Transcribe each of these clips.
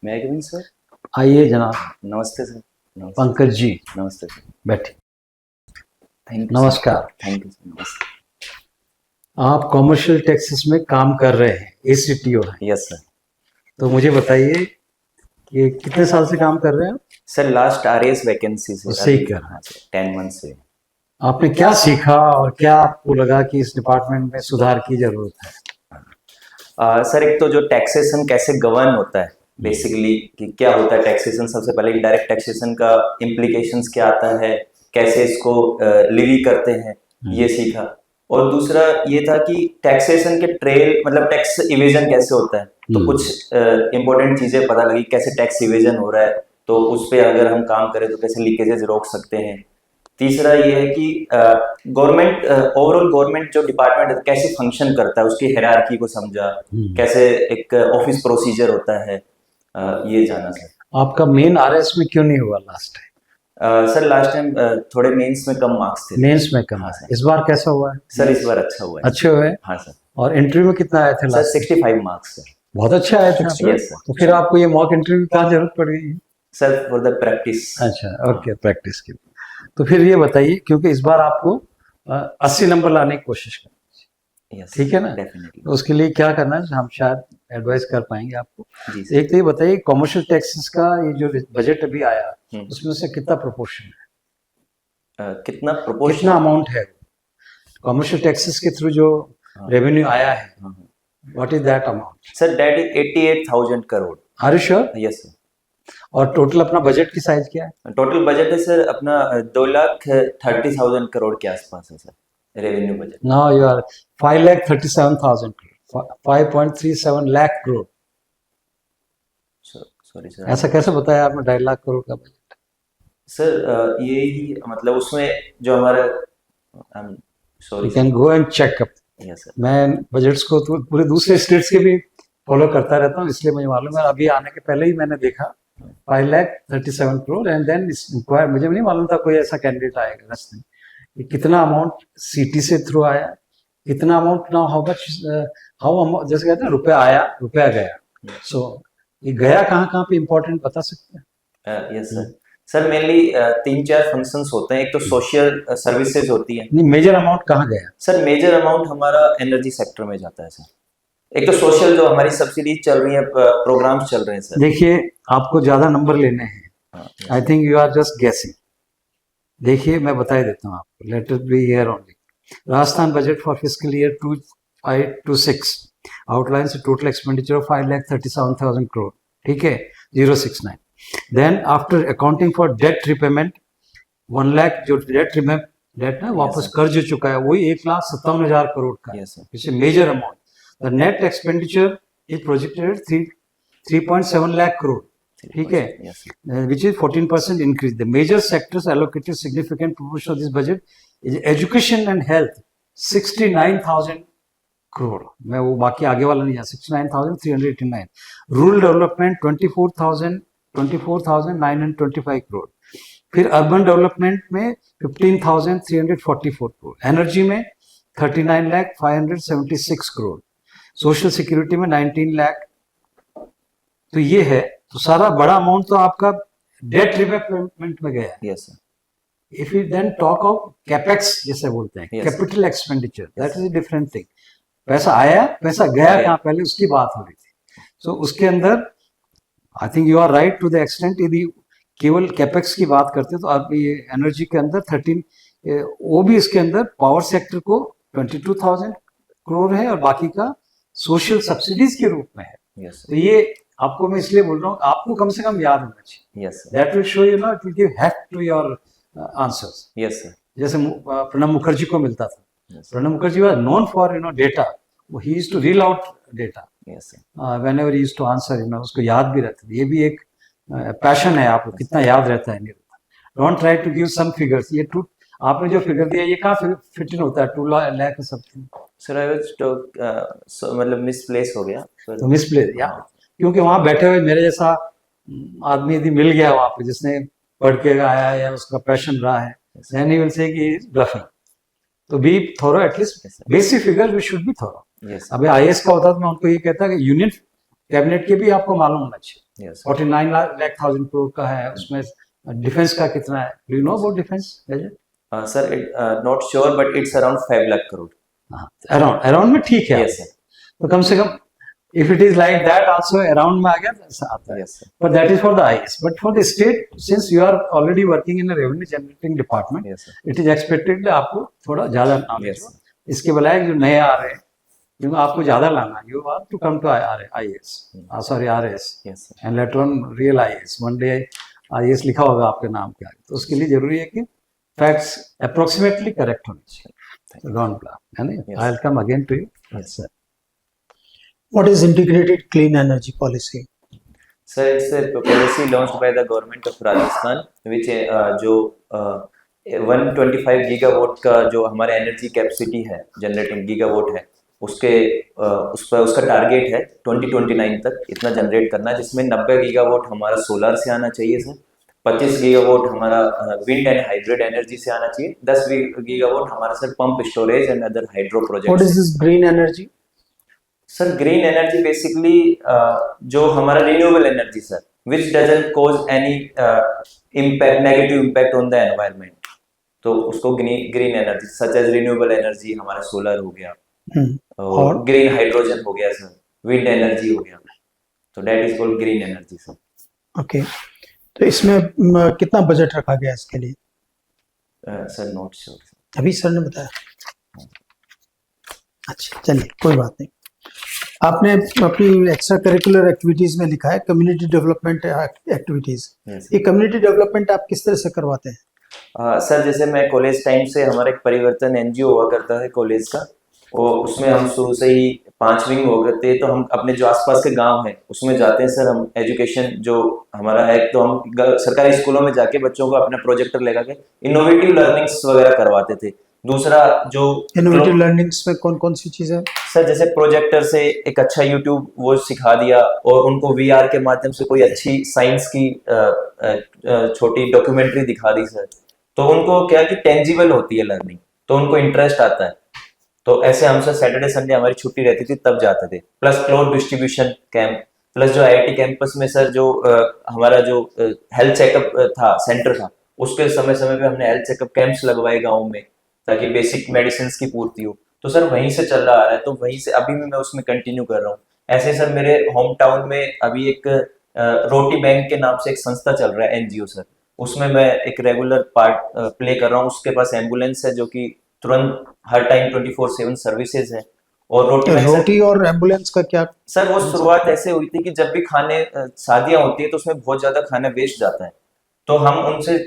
मैं coming sir. आइए जनाब। नमस्ते सर। नमस्ते। पंकज जी नमस्ते सर। बैठिए। थैंक यू नमस्कार। Thank you sir. नमस्ते। आप कॉमर्शियल टैक्सेस में काम कर रहे हैं, एसीटीओ हैं, यस सर। तो मुझे बताइए कि कितने साल से काम कर रहे हैं आप? सर लास्ट आरएएस वैकेंसी से उससे ही अभी, कर। हाँ सर, 10 मंथ से। आपने क्या सीखा और क्या आपको लगा कि इस डिपार्टमेंट में सुधार की जरूरत है? सर एक तो जो टैक्सेशन कैसे गवर्न होता है बेसिकली, कि क्या होता है टैक्सेशन, सबसे पहले इनडायरेक्ट टैक्सेशन का इम्प्लीकेशंस क्या आता है, कैसे इसको लिवी करते हैं, ये सीखा। और दूसरा ये था कि टैक्सेशन के ट्रेल, मतलब टैक्स इवेजन कैसे होता है, तो कुछ इंपॉर्टेंट चीजें पता लगी, कैसे टैक्स इवेजन हो रहा है, तो उस पर अगर हम काम करें तो कैसे लीकेजेस रोक सकते हैं। तीसरा ये है कि गवर्नमेंट, ओवरऑल गवर्नमेंट जो डिपार्टमेंट है कैसे फंक्शन करता है, उसकी हायरार्की को समझा, कैसे एक ऑफिस प्रोसीजर होता है, ये जाना सर। आपका मेन आरएस में क्यों नहीं हुआ last time? Sir last time थोड़े मेंस में कम मार्क्स थे। मेंस में कम हाँ है। सर। इस बार कैसा हुआ है? सर इस बार अच्छा हुआ है। अच्छे हुए? हाँ सर। और इंटरव्यू में कितना आए थे सर लास्ट? 65 marks sir. बहुत अच्छा आए थे आपके। Yes sir. तो फिर आपको ये मॉक इंटरव्यू की कहाँ जरूरत पड़ गई? Sir for the practice. अच्छा, ओके, प्रैक्टिस की। तो फिर ये बताइए, क्योंकि इस बार आपको 80 नंबर लाने की कोशिश करनी है, यस ठीक है ना? डेफिनेटली। तो उसके लिए क्या करना है हम शायद एडवाइस कर पाएंगे आपको। जी सर। एक तो ये बताइए, कॉमर्शियल टैक्सेस का ये जो बजट अभी आया उसमें से कितना प्रोपोर्शन है, कितना प्रोपोर्शन, कितना अमाउंट है कॉमर्शियल टैक्सेस के थ्रू जो रेवेन्यू आया है? What is that amount? Sir that is 88,000 crore. Are you sure? Yes sir. और टोटल अपना बजट की साइज क्या है? टोटल बजट है सर अपना 2,30,000 करोड़ के आसपास है sir revenue budget. Now you are 5,37,000 crore, 5.37 lakh crore. Sorry sir. ऐसा कैसे बताया आपने 2.5 लाख करोड़ का बजट? सर ये ही मतलब उसमें जो हमारा, sorry you can go and check up. Yes sir. मैं बजट्स को तो पूरे दूसरे स्टेट्स के भी फॉलो करता रहता हूँ, इसलिए मुझे मालूम है। अभी आने के पहले ही मैंने देखा 5,37 करोड़ एंड देन इंक्वायर। मुझे नहीं मालूम था कोई ऐसा कैंडिडेट आएगा रास्ते में। कि कितना अमाउंट सीटी से थ्रू आया, कितना amount, now how much, how, जैसे कहते हैं रुपया आया रुपया गया। सो ये गया कहाँ कहाँ पे इम्पोर्टेंट बता सकते हैं? Yes sir. Sir mainly 3-4 functions होते हैं। एक तो सोशल सर्विसेज होती है। नहीं, मेजर अमाउंट कहाँ गया? सर मेजर अमाउंट हमारा एनर्जी सेक्टर में जाता है सर। एक तो सोशल जो हमारी सब्सिडीज चल रही है, प्रोग्राम्स चल रहे हैं सर। देखिए, आपको ज्यादा नंबर लेने हैं। I think you are just guessing. देखिए, मैं बता ही देता हूँ आपको। Let it be here only. Rajasthan budget for fiscal year 2526 outlines a total expenditure of 5,37,000 crore, ठीक है, 069। Then after accounting for debt repayment 1 lakh, जो डेट ना वापस कर्ज जो चुका है वही 1,57,000 करोड़ का है। It's a major amount. The net expenditure is projected 3.7 lakh crore, ठीक है, which is 14% increase. The major sectors allocated significant proportion of this budget is education and health, 69,000 crore. मैं वो बाकी आगे वाला नहीं है, 69,389. Rural development 24,925 crore. फिर अर्बन डेवलपमेंट में 15,344 करोड़, एनर्जी में 39,576 करोड़, सोशल सिक्योरिटी में 19 लाख। तो ये है, तो सारा बड़ा अमाउंट तो आपका डेट रिपेमेंट में गया है। Yes sir. If you then talk of capex जैसे बोलते हैं, capital expenditure, that is a different thing. पैसा आया, पैसा गया कहाँ, पहले उसकी बात हो रही थी। सो उसके अंदर I think you are right to the extent. यदि केवल कैपेक्स की बात करते हैं तो आप ये एनर्जी के अंदर 13, वो भी इसके अंदर पावर सेक्टर को 22,000 करोड़ है और बाकी का सोशल सब्सिडीज के रूप में है। तो ये आपको मैं इसलिए बोल रहा हूँ, आपको कम से कम याद होना चाहिए। Yes sir. That will show you know, it will give help to your answers. Yes sir. जैसे प्रणब मुखर्जी को मिलता था। Pranab Mukherjee was known for data. He used to reel out data whenever he used to answer, उसको याद भी रहता था। ये भी एक पैशन है आपको, कितना याद रहता है नहीं रहता। Don't try to give some figures. ये आपने जो फिगर दिया ये कहाँ फिट इन होता है? 2 lakh something. Sir I was मतलब मिसप्लेस हो गया। तो मिसप्लेस, या क्योंकि वहां बैठे हुए मेरे जैसा आदमी यदि मिल गया वहां पे जिसने पढ़ के आया है या उसका पैशन रहा है, then he will say कि ब्लफिंग। तो be thorough, at least basic figure we should be thorough. अभी आईएएस का होता तो मैं उनको ये कहता कि यूनियन कैबिनेट के भी आपको मालूम होना चाहिए। Yes. 49 लाख थाउजेंड करोड़ का है, उसमें डिफेंस का कितना है? Do you know about defence budget? Sir, not sure, but it's around 5 lakh crore. Around में ठीक है। Yes, sir. तो कम से कम if it is like that also around में आ गया तो ऐसा आता है। Yes, sir. But that is for the IS. But for the state, since you are already working in a revenue generating department, Yes, sir. it is expected that आपको थोड़ा ज्यादा knowledge Yes, हो। sir. इसके बजाय जो नए आ रहे हैं, क्योंकि आपको ज्यादा लाना, you have to come to IS, sorry RS, Yes, sir. and later on real IS. One day IS लिखा होगा आपके नाम के आगे, तो उसके लिए जरूरी है कि facts approximately correct होने चाहिए। So don't bluff, है ना? Yes. I'll come again to you. Yes, sir. What is integrated clean energy policy? Sir, it's a policy launched by the government of Rajasthan, which जो 125 gigawatt का जो हमारे energy capacity है, generating gigawatt है, उसके उस पर उसका टारगेट है 2029 तक इतना जनरेट करना, जिसमें 90 गीगावाट हमारा सोलर से आना चाहिए सर, 25 गीगावाट हमारा विंड एंड हाइब्रिड एनर्जी से आना चाहिए, 10 गीगावाट हमारा sir pump storage and other hydro project. What is this green energy? Sir green energy basically जो हमारा renewable energy sir, which doesn't cause any impact, negative impact on the environment, तो उसको green energy such as renewable energy हमारा solar हो गया, और green hydrogen हो गया सर, विंड एनर्जी हो गया, तो that is called green energy sir. Okay, तो इसमें कितना बजट रखा गया इसके लिए? सर नॉट श्योर, अभी सर ने बताया। अच्छा चलिए कोई बात नहीं। आपने अपनी एक्स्ट्रा करिकुलर एक्टिविटीज में लिखा है कम्युनिटी डेवलपमेंट एक्टिविटीज। ये कम्युनिटी डेवलपमेंट आप किस तरह से करवाते हैं? सर जैसे मैं कॉलेज टाइम से, हमारा एक परिवर्तन एनजीओ हुआ करता है कॉलेज का, और उसमें हम शुरू से ही 5 विंग हो गए थे, तो हम अपने जो आसपास के गांव हैं उसमें जाते हैं सर। हम एजुकेशन जो हमारा है, तो हम सरकारी स्कूलों में जाके बच्चों को अपना प्रोजेक्टर लगा के इनोवेटिव लर्निंग्स वगैरह करवाते थे। दूसरा जो इनोवेटिव लर्निंग्स में कौन कौन सी चीजें? सर जैसे प्रोजेक्टर से एक अच्छा यूट्यूब वो सिखा दिया, और उनको वीआर के माध्यम से कोई अच्छी साइंस की छोटी डॉक्यूमेंट्री दिखा दी सर, तो उनको क्या कि टेंजिबल होती है लर्निंग, तो उनको इंटरेस्ट आता है। तो ऐसे हम सर सैटरडे संडे हमारी छुट्टी रहती थी तब जाते थे। Plus cloth distribution camp, plus जो आईआईटी कैंपस में सर जो हमारा जो हेल्थ चेकअप था सेंटर था, उसके समय समय पे हमने हेल्थ चेकअप कैंप्स लगवाए गाँव में, ताकि बेसिक मेडिसिन की पूर्ति हो। तो सर वहीं से चल रहा आ रहा है, तो वहीं से अभी भी मैं उसमें कंटिन्यू कर रहा हूँ। ऐसे सर मेरे होम टाउन में अभी एक रोटी बैंक के नाम से एक संस्था चल रहा है एनजीओ सर, उसमें मैं एक रेगुलर पार्ट प्ले कर रहा हूँ। उसके पास एम्बुलेंस है जो कि तुरंत हर टाइम 24/7 सर्विसेज है। और रोटी और एम्बुलेंस का क्या सर? वो शुरुआत ऐसे हुई थी कि जब भी खाने शादियां होती है तो उसमें बहुत ज्यादा खाना वेस्ट जाता है, तो हम उनसे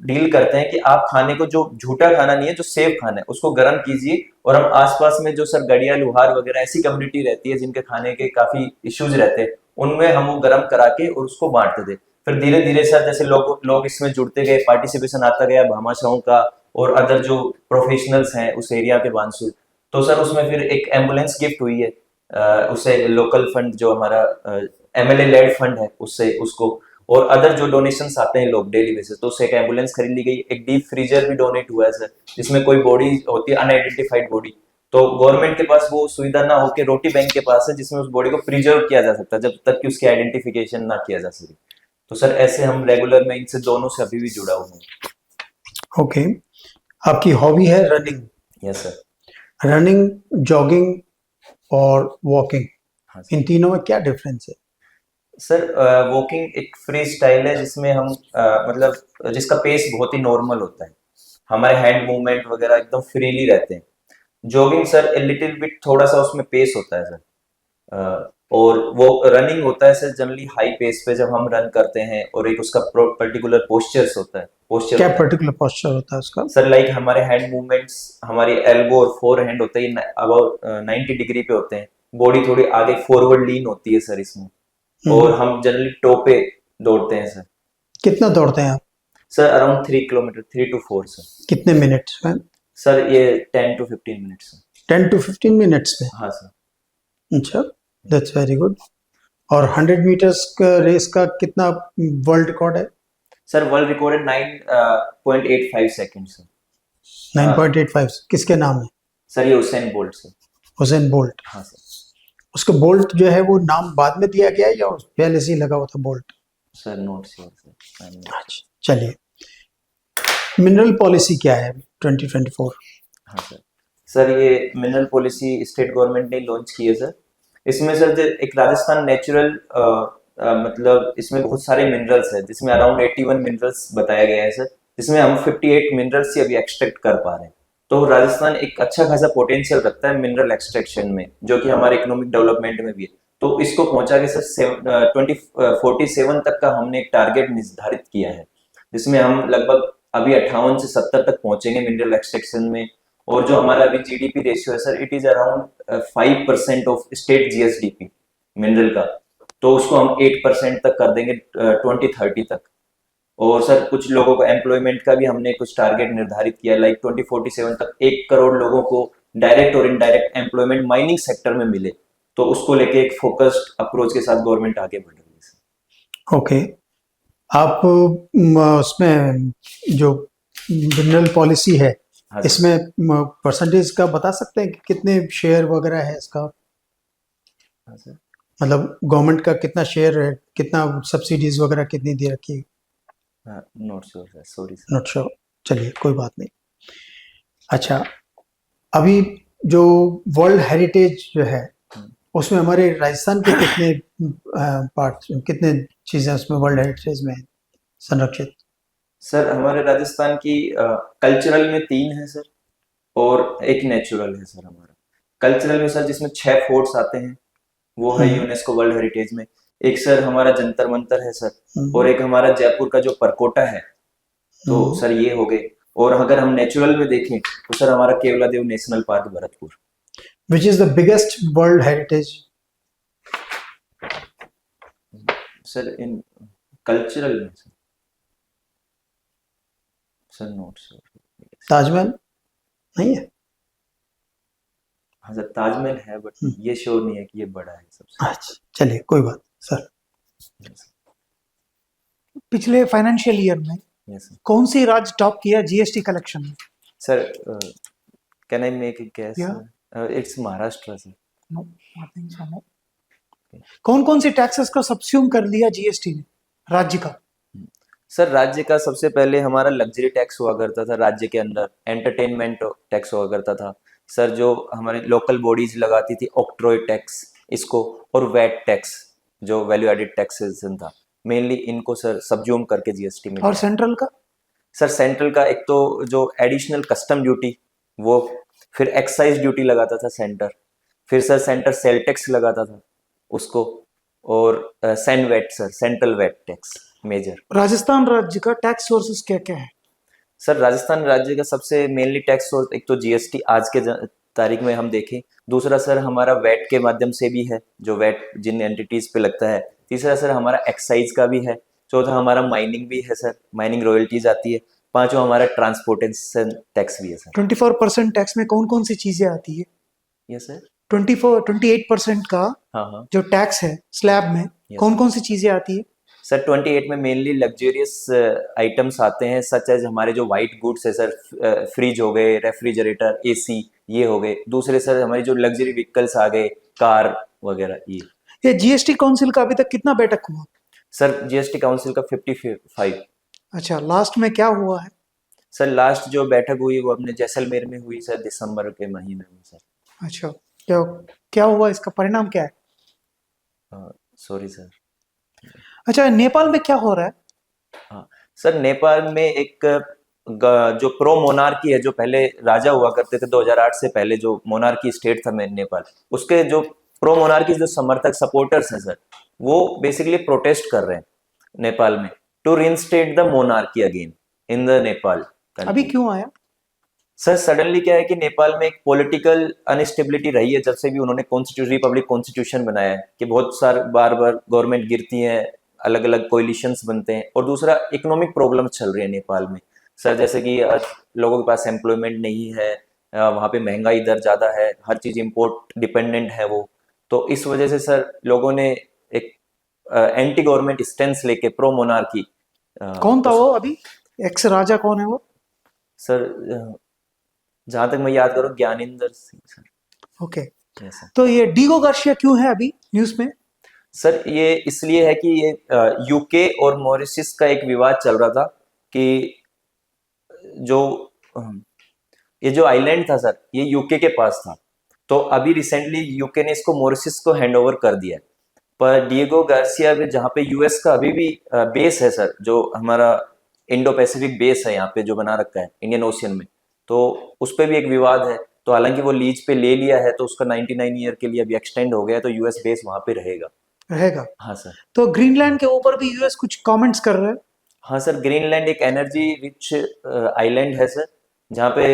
डील करते हैं कि आप खाने को, जो झूठा खाना नहीं है, जो सेफ खाना है, उसको गर्म कीजिए। और हम आसपास में जो सर गड़िया लुहार वगैरह ऐसी कम्युनिटी रहती है जिनके खाने के काफी इश्यूज रहते हैं, उनमें हम वो गर्म करा के और उसको बांटते थे। फिर धीरे धीरे सर जैसे लोग इसमें जुड़ते गए, पार्टिसिपेशन आता गया भामाशाहों का और अदर जो प्रोफेशनल्स हैं उस एरिया के बांसुर, तो सर उसमें फिर एक एम्बुलेंस गिफ्ट हुई है, उससे लोकल फंड जो हमारा एमएलए लेड फंड है उससे उसको, और अदर जो डोनेशंस आते हैं लोग डेली बेसिस, तो उससे एक एम्बुलेंस खरीद ली गई। एक डीप फ्रीजर भी डोनेट हुआ है सर, जिसमें कोई बॉडी होती है अनआइडेंटिफाइड बॉडी, तो गवर्नमेंट के पास वो सुविधा ना होकर रोटी बैंक के पास है, जिसमें उस बॉडी को प्रिजर्व किया जा सकता है जब तक कि उसकी आइडेंटिफिकेशन ना किया जा सके। तो सर ऐसे हम रेगुलर में इनसे दोनों से अभी भी जुड़ा हुआ हूँ। ओके, आपकी हॉबी है running? Yes sir. Running, jogging और वॉकिंग, हाँ इन तीनों में क्या डिफरेंस है? सर वॉकिंग एक फ्री स्टाइल है जिसमें हम मतलब जिसका पेस बहुत ही नॉर्मल होता है, हमारे हैंड मूवमेंट वगैरह एकदम फ्रीली रहते हैं। जॉगिंग सर लिटिल बिट थोड़ा सा उसमें पेस होता है सर, और वो रनिंग होता है सर जनरली हाई पेस पे जब हम रन करते हैं, और एक उसका पर्टिकुलर पोस्चर्स होता है। पोस्चर क्या पर्टिकुलर पोस्चर होता है उसका? सर लाइक हमारे हैंड मूवमेंट्स, हमारी एल्बो और फोर हैंड होता है अबाउट 90 डिग्री पे होते हैं, बॉडी थोड़ी आगे फॉरवर्ड लीन होती है सर इसमें, और हम जनरली टो पे दौड़ते हैं सर। कितना दौड़ते हैं आप? Sir around 3 kilometre, 3 to 4 sir. कितने मिनट्स में? सर ये 10 to 15 मिनट्स। 10 to 15 मिनट्स में? हाँ सर। अच्छा, दैट्स वेरी गुड। और 100 मीटर्स का रेस का कितना वर्ल्ड रिकॉर्ड है? सर वर्ल्ड रिकॉर्ड है 9.85 सेकंड्स सर। 9.85 किसके नाम है? सर ये Usain Bolt sir. Usain Bolt. हाँ सर। उसका बोल्ट जो है वो नाम बाद में दिया गया है या पहले से ही लगा हुआ था bolt? Sir note sure sir. अच्छा, चलिए, मिनरल पॉलिसी क्या है 2024? हाँ सर। सर ये मिनरल पॉलिसी स्टेट गवर्नमेंट ने लॉन्च की है सर। इसमें सर एक राजस्थान नेचुरल मतलब इसमें बहुत सारे मिनरल्स हैं, जिसमें अराउंड 81 मिनरल्स बताया गया है सर, जिसमें हम 58 मिनरल्स ही अभी एक्सट्रैक्ट कर पा रहे हैं। तो राजस्थान एक अच्छा खासा पोटेंशियल रखता है मिनरल एक्सट्रैक्शन में, जो कि हमारे इकोनॉमिक डेवलपमेंट में भी है। तो इसको पहुंचा के सर 47 तक का हमने एक टारगेट निर्धारित किया है, जिसमें हम लगभग अभी 58 से 70 तक पहुंचेंगे मिनरल एक्सट्रैक्शन में। और जो हमारा अभी जीडीपी रेशियो है sir, it is around 5% of state GSDP mineral का। तो उसको हम 8% तक कर देंगे 2030 तक। और सर कुछ लोगों को एम्प्लॉयमेंट का भी हमने कुछ टारगेट निर्धारित किया, लाइक 2047 तक 1 करोड़ लोगों को डायरेक्ट और इनडायरेक्ट एम्प्लॉयमेंट माइनिंग सेक्टर में मिले। तो उसको लेके एक फोकस्ड अप्रोच के साथ गवर्नमेंट आगे बढ़ रही है। ओके, आप उसमें जो मिनरल पॉलिसी है हाँ सर। इसमें परसेंटेज का बता सकते हैं कि कितने शेयर वगैरह है इसका? हाँ सर। मतलब गवर्नमेंट का कितना शेयर है, कितना सब्सिडीज वगैरह कितनी दे रखी है? हाँ, not sure sir, sorry sir. Not sure, चलिए कोई बात नहीं। अच्छा, अभी जो वर्ल्ड हेरिटेज जो है उसमें हमारे राजस्थान के कितने पार्ट, कितने चीजें उसमें वर्ल्ड हेरिटेज में संरक्षित? सर हमारे राजस्थान की कल्चरल में 3 है सर, और एक नेचुरल है सर हमारा। कल्चरल में सर जिसमें 6 फोर्ट्स आते हैं, वो है यूनेस्को वर्ल्ड हेरिटेज में। एक सर हमारा जंतर मंतर है सर, और एक हमारा जयपुर का जो परकोटा है, तो सर ये हो गए। और अगर हम नेचुरल में देखें तो सर हमारा Keoladeo national park Bharatpur. Which is the biggest world heritage? Sir in cultural में सर नोट सर। ताजमहल नहीं है? हाँ सर, ताजमहल है, बट ये श्योर नहीं है कि ये बड़ा है सबसे। अच्छा, चलिए कोई बात सर। पिछले फाइनेंशियल ईयर में यस सर। कौन सी राज्य टॉप किया जीएसटी कलेक्शन में? Sir can I make a guess? Yeah. It's Maharashtra sir. No, I think so, no. कौन कौन सी टैक्सेस का सब्स्यूम कर लिया जीएसटी ने राज्य का? सर राज्य का सबसे पहले हमारा लग्जरी टैक्स हुआ करता था राज्य के अंदर, एंटरटेनमेंट टैक्स हुआ करता था सर, जो हमारी लोकल बॉडीज लगाती थी ऑक्ट्रॉय टैक्स इसको, और वैट टैक्स जो वैल्यू एडेड टैक्सेशन था, मेनली इनको सर सब्ज्यूम करके जीएसटी में। और सेंट्रल का? सर सेंट्रल का एक तो जो एडिशनल कस्टम ड्यूटी वो, फिर एक्साइज ड्यूटी लगाता था सेंटर, फिर सर सेंटर सेल टैक्स लगाता था उसको, और send VAT sir, central VAT tax major. Rajasthan राज्य का टैक्स सोर्सेस क्या क्या है? सर राजस्थान राज्य का सबसे मेनली टैक्स सोर्स एक तो जीएसटी आज के तारीख में हम देखें, दूसरा सर हमारा वैट के माध्यम से भी है, जो वैट जिन एंटिटीज पे लगता है, तीसरा सर हमारा एक्साइज का भी है, चौथा हमारा माइनिंग भी है सर, माइनिंग रॉयल्टीज आती है, पांचवा हमारा ट्रांसपोर्टेशन टैक्स भी है सर। 24% टैक्स में कौन कौन सी चीजें आती है? Yes sir. 28% का हाँ जो टैक्स है स्लैब में कौन कौन सी चीजें आती है? सर 28 में मेनली लग्जरियस आइटम्स आते हैं, सच एज हमारे जो वाइट गुड्स है सर, फ्रिज हो गए, रेफ्रिजरेटर, एसी, ये हो गए। दूसरे सर हमारी जो लग्जरी व्हीकल्स आ गए, कार वगैरह ये जीएसटी काउंसिल का अभी तक कितना बैठक हुआ? सर जीएसटी काउंसिल का 55। अच्छा, लास्ट में क्या हुआ है? सर लास्ट जो बैठक हुई वो अपने जैसलमेर में हुई सर, दिसंबर के महीने में सर। अच्छा, क्या क्या हुआ, इसका परिणाम क्या है? Sorry sir. अच्छा, नेपाल में क्या हो रहा है? हाँ सर, नेपाल में एक जो प्रो मोनार्की है, जो पहले राजा हुआ करते थे 2008 से पहले, जो मोनार्की स्टेट था नेपाल, उसके जो प्रो मोनार्की जो समर्थक सपोर्टर्स हैं सर, वो बेसिकली प्रोटेस्ट कर रहे हैं नेपाल में to reinstate the monarchy again in the Nepal. अभी क्यों आया? सर सडनली क्या है कि नेपाल में एक पॉलिटिकल अनस्टेबिलिटी रही है जब से भी उन्होंने रिपब्लिक कॉन्स्टिट्यूशन बनाया है, कि बहुत सारे बार गवर्नमेंट गिरती है, अलग अलग कोलिशंस बनते हैं, और दूसरा इकोनॉमिक प्रॉब्लम्स चल रही है नेपाल में सर, जैसे कि लोगों के पास एम्प्लॉयमेंट नहीं है, वहाँ पे महंगाई दर ज़्यादा है, हर चीज़ इम्पोर्ट डिपेंडेंट है वो। तो इस वजह से सर लोगों ने एक एंटी गवर्नमेंट स्टेंस लेके प्रो मोनार्की। कौन था वो अभी एक्स राजा, कौन है वो? सर जहाँ तक मैं याद करूँ Gyanendra Singh sir. Okay, Yes, sir. तो ये डीगो गार्सिया क्यों है अभी न्यूज में? सर ये इसलिए है कि ये यूके और मॉरिशस का एक विवाद चल रहा था कि जो ये जो आइलैंड था सर, ये यूके के पास था। तो अभी रिसेंटली यूके ने इसको मॉरिशस को हैंड ओवर कर दिया है। पर डिएगो गार्सिया में जहाँ पे यूएस का अभी भी बेस है सर, जो हमारा इंडो पैसिफिक बेस है यहाँ पे जो बना रखा है इंडियन ओशियन में, तो उस पर भी एक विवाद है। तो हालांकि वो लीज पे ले लिया है, तो उसका 99 ईयर के लिए अभी एक्सटेंड हो गया है, तो यूएस बेस वहाँ पे रहेगा। रहेगा। हाँ सर। तो ग्रीनलैंड के ऊपर भी यूएस कुछ कमेंट्स कर रहा है। हाँ सर, ग्रीनलैंड एक एनर्जी रिच आइलैंड है सर, जहाँ पे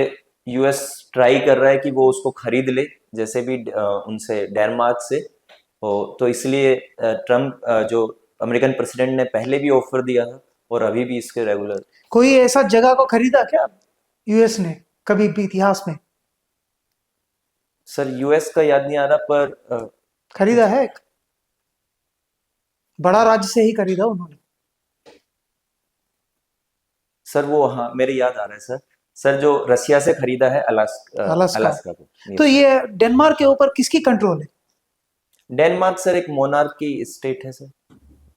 यूएस ट्राई कर रहा है कि वो उसको खरीद ले, जैसे भी उनसे डेनमार्क से हो। तो इसलिए ट्रम्प जो अमेरिकन प्रेसिडेंट ने पहले भी ऑफर दिया था और अभी भी इसके रेगुलर। कोई ऐसा जगह को खरीदा क्या यूएस ने कभी भी इतिहास में? सर यूएस का याद नहीं आ रहा, पर खरीदा है एक बड़ा राज्य से ही खरीदा उन्होंने। सर वो, हाँ मेरे याद आ रहा है सर। सर जो रसिया से खरीदा है अलास्का। अलास्का को। तो ये डेनमार्क के ऊपर किसकी कंट्रोल है? डेनमार्क सर एक मोनार्की स्टेट है सर।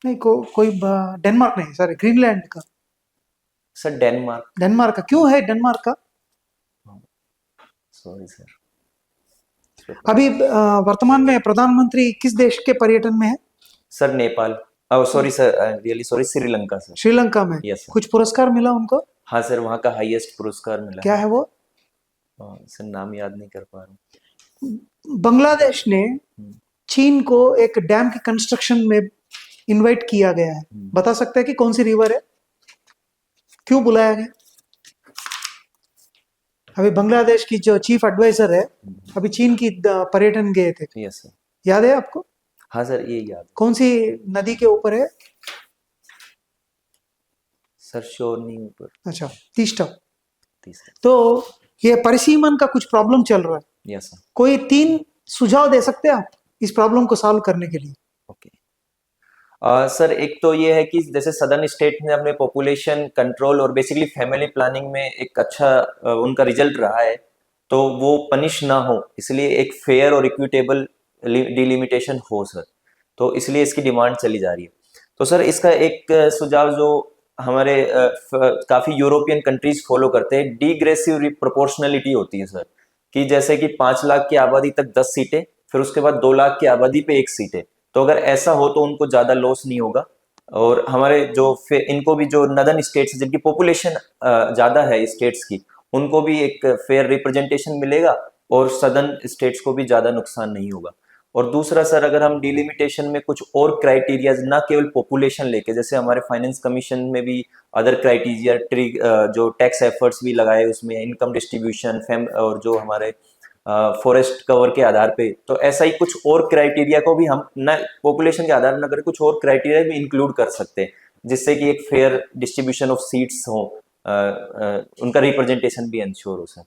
नहीं कोई डेनमार्क नहीं सर, ग्रीनलैंड का। Sir Denmark. डेनमार्क का क्यों है? डेनमार्क का सॉरी सर। अभी वर्तमान में प्रधानमंत्री किस देश के पर्यटन में है? Sir Nepal, sorry sir, really sorry, Sri Lanka sir. Sri Lanka में। Yes sir. कुछ पुरस्कार मिला उनको? हाँ सर, वहाँ का हाईएस्ट पुरस्कार मिला क्या है वो? सर नाम याद नहीं कर पा रहा हूँ। बांग्लादेश ने चीन को एक डैम की कंस्ट्रक्शन में इनवाइट किया गया है। बता सकते हैं कि कौन सी रिवर है, क्यों बुलाया गया? अभी बांग्लादेश की जो चीफ एडवाइजर है अभी चीन की पर्यटन गए थे। Yes sir. याद है आपको? हाँ सर, ये याद है। कौन सी नदी के ऊपर है? सर श्योर नहीं ऊपर। अच्छा, तीस्ता। तीसरा। तो ये परिसीमन का कुछ प्रॉब्लम चल रहा है। Yes sir. कोई 3 सुझाव दे सकते हैं आप इस प्रॉब्लम को सॉल्व करने के लिए? ओके। सर एक तो ये है कि जैसे सदर्न स्टेट ने अपने पॉपुलेशन कंट्रोल और बेसिकली फैमिली प्लानिंग में एक अच्छा उनका रिजल्ट रहा है, तो वो पनिश ना हो, इसलिए एक फेयर और इक्विटेबल डिलिमिटेशन हो सर। तो इसलिए इसकी डिमांड चली जा रही है। तो सर इसका एक सुझाव जो हमारे काफ़ी यूरोपियन कंट्रीज फॉलो करते हैं, डिग्रेसिव प्रोपोर्शनलिटी होती है सर, कि जैसे कि 5 लाख की आबादी तक 10 सीटें, फिर उसके बाद 2 लाख की आबादी पे 1 सीटें। तो अगर ऐसा हो तो उनको ज़्यादा लॉस नहीं होगा। और हमारे जो इनको भी जो नदर्न स्टेट्स जिनकी पॉपुलेशन ज़्यादा है स्टेट्स की, उनको भी एक फेयर रिप्रेजेंटेशन मिलेगा और सदर्न स्टेट्स को भी ज़्यादा नुकसान नहीं होगा। और दूसरा सर, अगर हम डिलिमिटेशन में कुछ और क्राइटेरियाज, ना केवल पॉपुलेशन लेके, जैसे हमारे फाइनेंस कमीशन में भी अदर क्राइटेरिया जो टैक्स एफर्ट्स भी लगाए उसमें, इनकम डिस्ट्रीब्यूशन और जो हमारे फॉरेस्ट कवर के आधार पे, तो ऐसा ही कुछ और क्राइटेरिया को भी हम ना पॉपुलेशन के आधार न करें, कुछ और क्राइटेरिया भी इंक्लूड कर सकते हैं, जिससे कि एक फेयर डिस्ट्रीब्यूशन ऑफ सीट्स हो, उनका रिप्रेजेंटेशन भी इंश्योर हो सर।